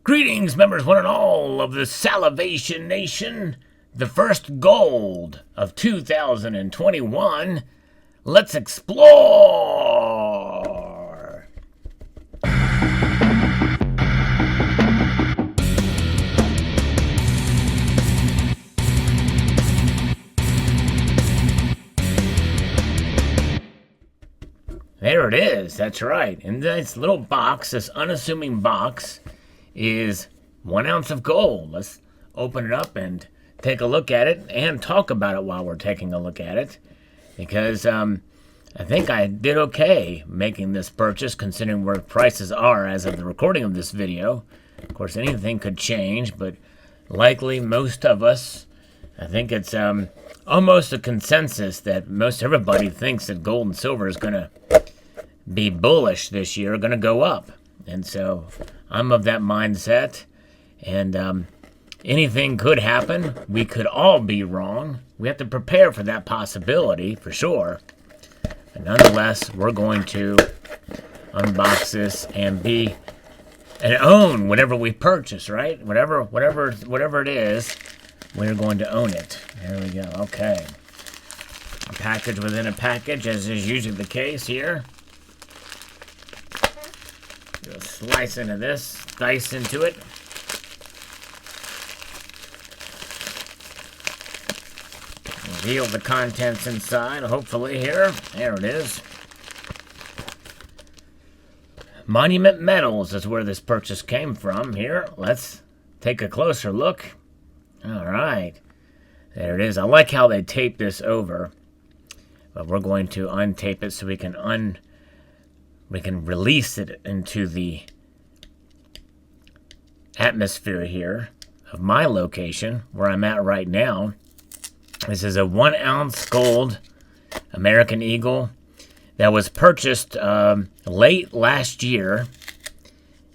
Greetings, members one and all of the Salivation Nation. The first gold of 2021. Let's explore! There it is, that's right. In this little box, this unassuming box, is 1 ounce of gold. Let's open it up and take a look at it and talk about it while we're taking a look at it, because I think I did okay making this purchase considering where prices are as of the recording of this video. Of course, anything could change, but likely most of us, I think it's almost a consensus that most everybody thinks that gold and silver is going to be bullish this year, going to go up. And so I'm of that mindset, and anything could happen. We could all be wrong. We have to prepare for that possibility, for sure. But nonetheless, we're going to unbox this and own whatever we purchase, right? Whatever it is, we're going to own it. There we go. Okay. A package within a package, as is usually the case here. Slice into this, dice into it. Reveal the contents inside, hopefully here. There it is. Monument Metals is where this purchase came from. Here, let's take a closer look. All right. There it is. I like how they tape this over. But we're going to untape it so we can release it into the atmosphere here of my location, where I'm at right now. This is a 1 ounce gold American Eagle that was purchased late last year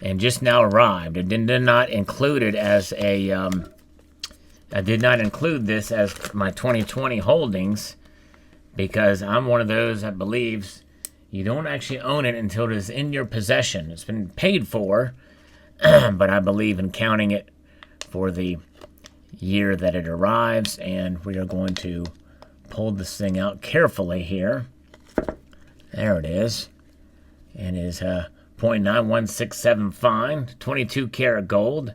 and just now arrived. It did not include it as a. I did not include this as my 2020 holdings because I'm one of those that believes you don't actually own it until it is in your possession. It's been paid for, but I believe in counting it for the year that it arrives, and we are going to pull this thing out carefully here. There it is. And it is 0.9167 fine, 22 karat gold.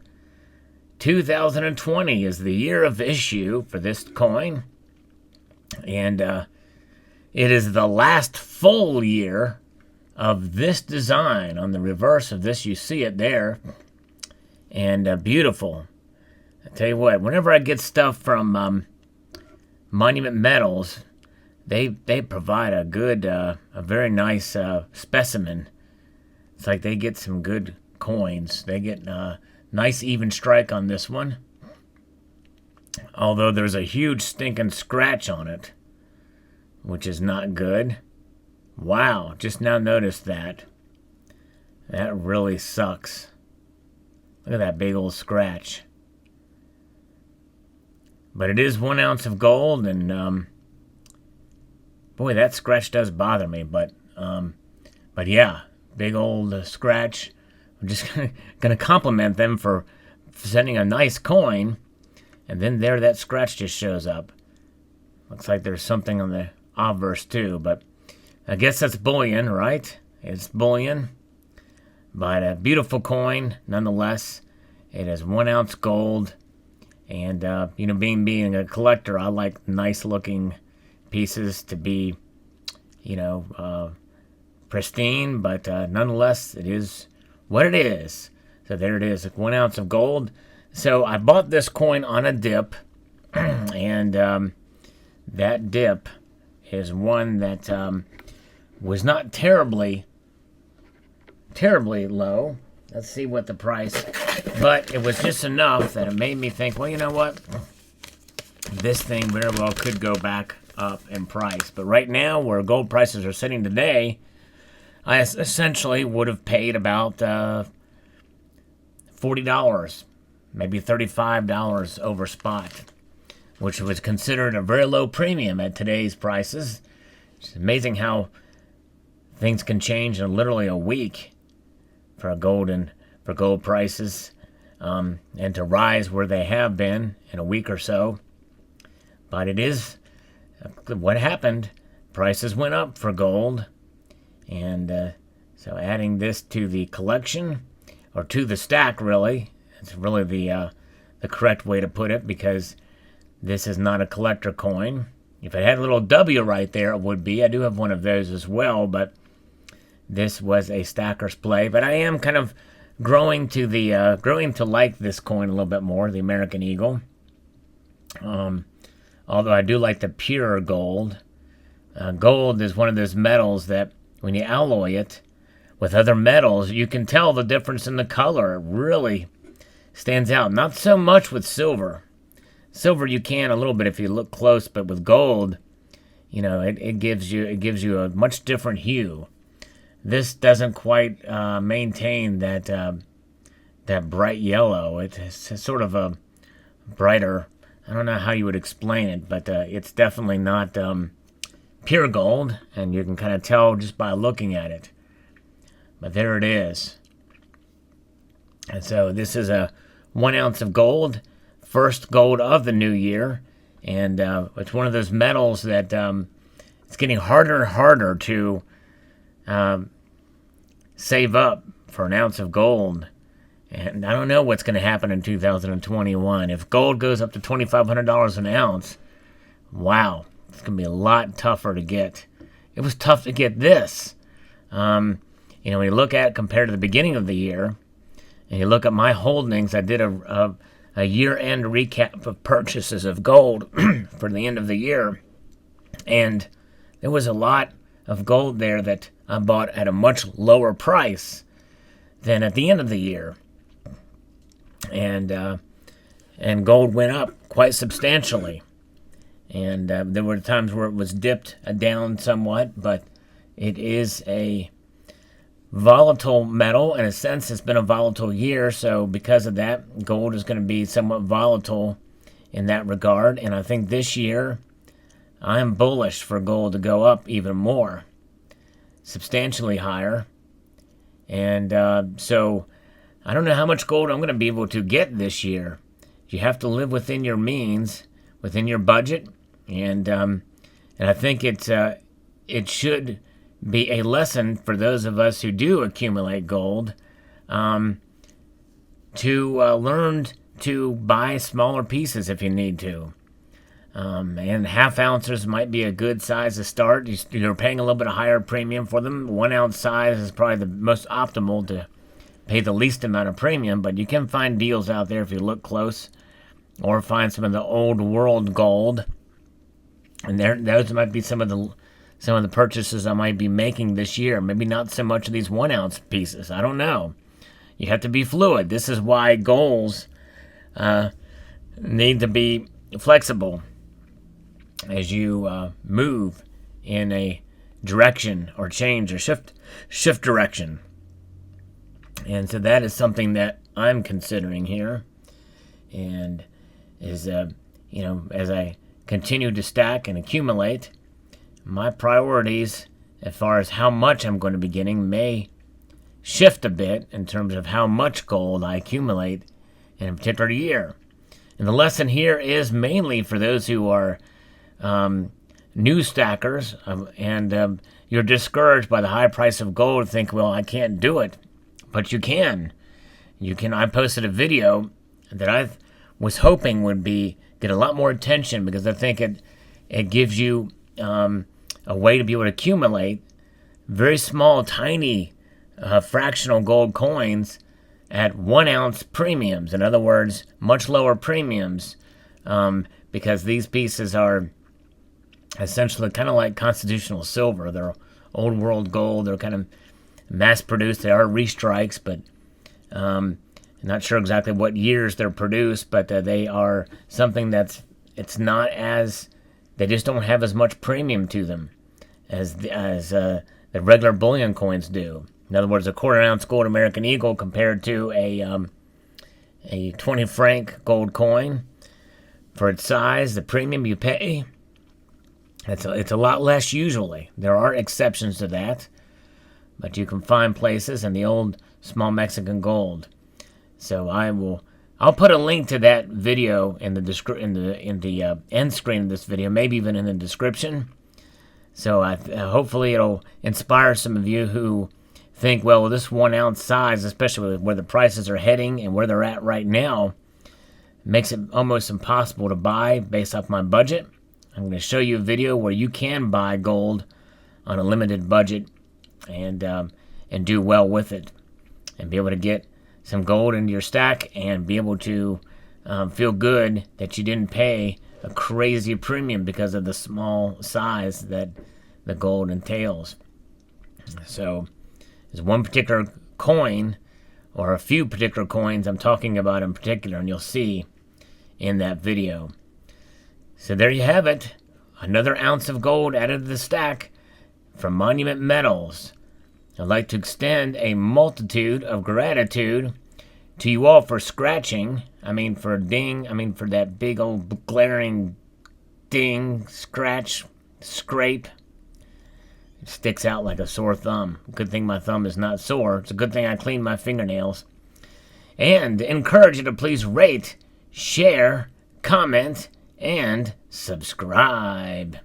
2020 is the year of issue for this coin, and it is the last full year of this design. On the reverse of this, you see it there. And beautiful. I tell you what, whenever I get stuff from Monument Metals, they provide a good, a very nice specimen. It's like they get some good coins. They get a nice even strike on this one. Although there's a huge stinking scratch on it, which is not good. Wow, just now noticed that. That really sucks. Look at that big old scratch. But it is 1 ounce of gold, and boy, that scratch does bother me. But yeah, big old scratch. I'm just gonna compliment them for sending a nice coin, and then there that scratch just shows up. Looks like there's something on the obverse too, but I guess that's bullion, right? It's bullion, but a beautiful coin nonetheless. It is 1 ounce gold, and being a collector, I like nice looking pieces to be, pristine, but nonetheless, it is what it is. So there it is, 1 ounce of gold. So I bought this coin on a dip, and that dip is one that was not terribly low. Let's see what the price, but it was just enough that it made me think, well, you know what? This thing very well could go back up in price. But right now, where gold prices are sitting today, I essentially would have paid about $40, maybe $35 over spot, which was considered a very low premium at today's prices. It's amazing how things can change in literally a week for gold prices. and to rise where they have been in a week or so. But it is what happened. Prices went up for gold. And so adding this to the collection, or to the stack, really, it's really the correct way to put it, because this is not a collector coin. If it had a little W right there, it would be. I do have one of those as well, but this was a stacker's play. But I am kind of growing to like this coin a little bit more, the American Eagle. Although I do like the pure gold. Gold is one of those metals that when you alloy it with other metals, you can tell the difference in the color. It really stands out. Not so much with silver. Silver you can a little bit if you look close, but with gold, it gives you a much different hue. This doesn't quite maintain that bright yellow. It's sort of a brighter. I don't know how you would explain it, but it's definitely not pure gold, and you can kind of tell just by looking at it. But there it is. And so this is a 1 ounce of gold, first gold of the new year, and it's one of those metals that it's getting harder and harder to save up for an ounce of gold. And I don't know what's going to happen in 2021. If gold goes up to $2,500 an ounce, wow, it's going to be a lot tougher to get. It was tough to get this. When you look at it compared to the beginning of the year, and you look at my holdings, I did a year-end recap of purchases of gold for the end of the year, and there was a lot of gold there that I bought at a much lower price than at the end of the year. And gold went up quite substantially. And there were times where it was dipped down somewhat, but it is a volatile metal. In a sense, it's been a volatile year, so because of that, gold is going to be somewhat volatile in that regard. And I think this year, I am bullish for gold to go up even more, substantially higher. And so I don't know how much gold I'm going to be able to get this year. You have to live within your means, within your budget, and I think it should be a lesson for those of us who do accumulate gold to learn to buy smaller pieces if you need to. And half ounces might be a good size to start. You're paying a little bit of higher premium for them. 1 ounce size is probably the most optimal to pay the least amount of premium, but you can find deals out there if you look close, or find some of the old world gold. And those might be some of the purchases I might be making this year. Maybe not so much of these 1 ounce pieces. I don't know. You have to be fluid. This is why goals need to be flexible as you move in a direction or change or shift direction. And so that is something that I'm considering here, and is as I continue to stack and accumulate, my priorities as far as how much I'm going to be getting may shift a bit in terms of how much gold I accumulate in a particular year. And the lesson here is mainly for those who are new stackers, and you're discouraged by the high price of gold, think, well, I can't do it. But you can. I posted a video that I was hoping would get a lot more attention, because I think it gives you a way to be able to accumulate very small, tiny, fractional gold coins at 1 ounce premiums. In other words, much lower premiums, because these pieces are essentially kind of like constitutional silver. They're old world gold. They're kind of mass-produced. They are restrikes, but I'm not sure exactly what years they're produced, but they are something it's not as, they just don't have as much premium to them as the regular bullion coins do. In other words, a 1/4 ounce gold American Eagle compared to a 20 franc gold coin, for its size, the premium you pay, it's a lot less usually. There are exceptions to that, but you can find places in the old small Mexican gold. So I will I'll put a link to that video in the end screen of this video, maybe even in the description. So hopefully it'll inspire some of you who think, well, this 1 ounce size, especially where the prices are heading and where they're at right now, makes it almost impossible to buy based off my budget. I'm going to show you a video where you can buy gold on a limited budget and do well with it, and be able to get some gold into your stack and be able to feel good that you didn't pay a crazy premium because of the small size that the gold entails. So there's one particular coin, or a few particular coins I'm talking about in particular, and you'll see in that video. So there you have it. Another ounce of gold added to the stack from Monument Metals. I'd like to extend a multitude of gratitude to you all for scratching. For that big old glaring ding, scratch, scrape. It sticks out like a sore thumb. Good thing my thumb is not sore. It's a good thing I cleaned my fingernails. And encourage you to please rate, share, comment, and subscribe.